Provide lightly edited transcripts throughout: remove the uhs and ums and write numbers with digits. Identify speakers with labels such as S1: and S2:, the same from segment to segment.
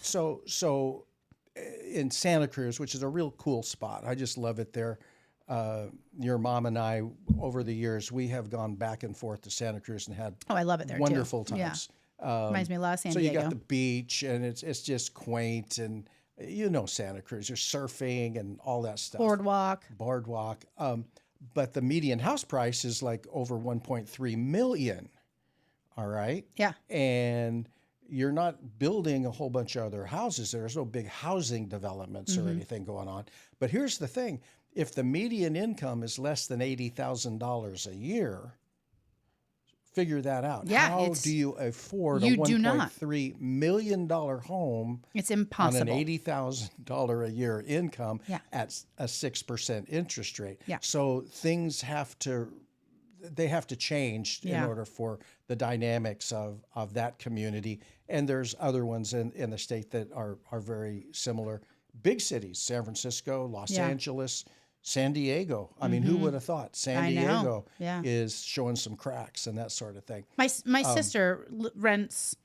S1: So in Santa Cruz, which is a real cool spot, I just love it there. Your mom and I, over the years, we have gone back and forth to Santa Cruz and had
S2: Oh, I love it there
S1: wonderful
S2: too.
S1: times.
S2: Reminds me a lot of San
S1: So you
S2: Diego.
S1: got the beach, and it's just quaint, and Santa Cruz. There's surfing and all that stuff. Boardwalk. But the median house price is like over 1.3 million. All right.
S2: Yeah.
S1: And you're not building a whole bunch of other houses. There's no big housing developments or anything going on. But here's the thing: if the median income is less than $80,000 a year, figure that out.
S2: Yeah,
S1: How do you afford a $1.3 million home
S2: It's
S1: on
S2: impossible.
S1: an $80,000 a year income
S2: Yeah.
S1: at a 6% interest rate?
S2: Yeah.
S1: So things have to change in
S2: Yeah.
S1: order for the dynamics of that community. And there's other ones in the state that are very similar. Big cities, San Francisco, Los Angeles, San Diego. I mean, who would have thought San
S2: I know.
S1: Diego
S2: Yeah.
S1: is showing some cracks and that sort of thing?
S2: My sister rents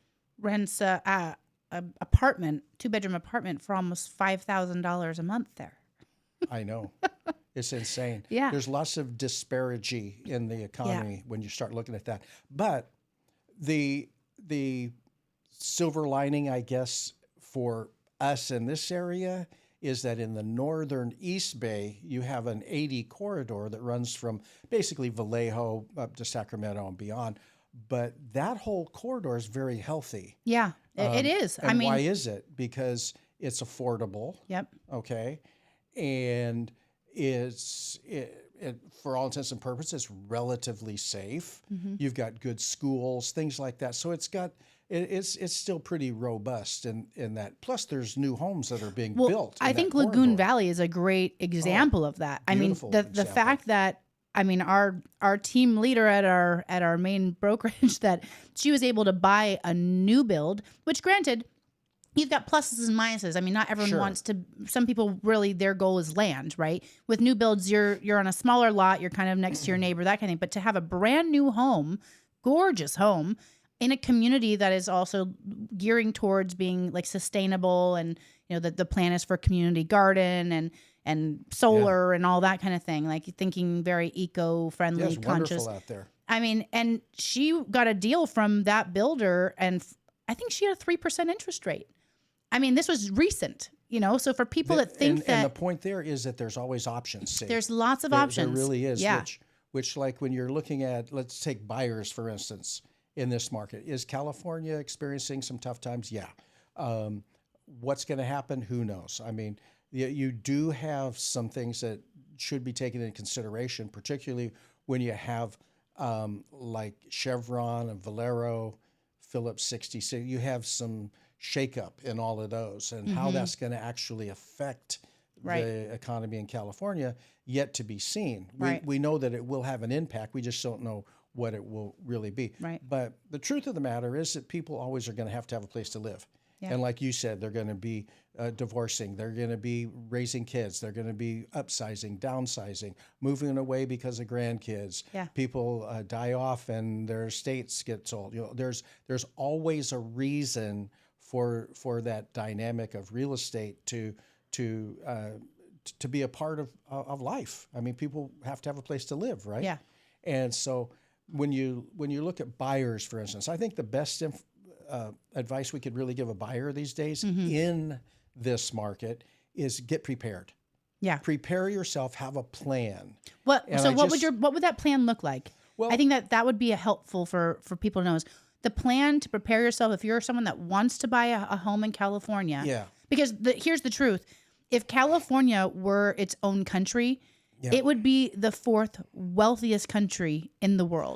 S2: a apartment, 2-bedroom apartment for almost $5,000 a month there.
S1: I know. It's insane.
S2: Yeah.
S1: There's lots of disparity in the economy when you start looking at that. But the silver lining, I guess, for us in this area is that in the northern East Bay, you have an 80 corridor that runs from basically Vallejo up to Sacramento and beyond. But that whole corridor is very healthy.
S2: Yeah, it is.
S1: And why is it? Because it's affordable.
S2: Yep.
S1: Okay. And for all intents and purposes, it's relatively safe. You've got good schools, things like that. So it's still pretty robust in that. Plus, there's new homes that are being built.
S2: I think Lagoon Valley is a great example of that. I mean, the fact that our team leader at our main brokerage, that she was able to buy a new build, which granted, you've got pluses and minuses. I mean, not everyone wants to. Some people really their goal is land, right? With new builds, you're on a smaller lot, you're kind of next to your neighbor, that kind of thing. But to have a brand new home, gorgeous home, in a community that is also gearing towards being like sustainable, and the plan is for community garden and solar and all that kind of thing, like thinking very eco-friendly, conscious.
S1: Wonderful out there.
S2: I mean, and she got a deal from that builder, and I think she had a 3% interest rate. I mean, this was recent, so for people that think
S1: and the point there is that there's always options. See?
S2: There's lots of options.
S1: There really is.
S2: Yeah.
S1: Which like when you're looking at, let's take buyers, for instance, in this market. Is California experiencing some tough times? Yeah. What's going to happen? Who knows? I mean, you do have some things that should be taken into consideration, particularly when you have like Chevron and Valero, Phillips 66. You have some shakeup in all of those, and how that's going to actually affect the economy in California, yet to be seen. We know that it will have an impact. We just don't know what it will really be.
S2: Right.
S1: But the truth of the matter is that people always are going to have a place to live.
S2: Yeah.
S1: And like you said, they're going to be divorcing. They're going to be raising kids. They're going to be upsizing, downsizing, moving away because of grandkids.
S2: Yeah.
S1: People die off and their estates get sold. There's always a reason for that dynamic of real estate to be a part of life. I mean, people have to have a place to live, right?
S2: Yeah.
S1: And so when you look at buyers, for instance, I think the best advice we could really give a buyer these days in this market is get prepared.
S2: Yeah.
S1: Prepare yourself, have a plan.
S2: What would that plan look like?
S1: Well,
S2: I think that would be helpful for people to know, is the plan to prepare yourself if you're someone that wants to buy a home in California.
S1: Yeah.
S2: Because here's the truth. If California were its own country, it would be the 4th wealthiest country in the world.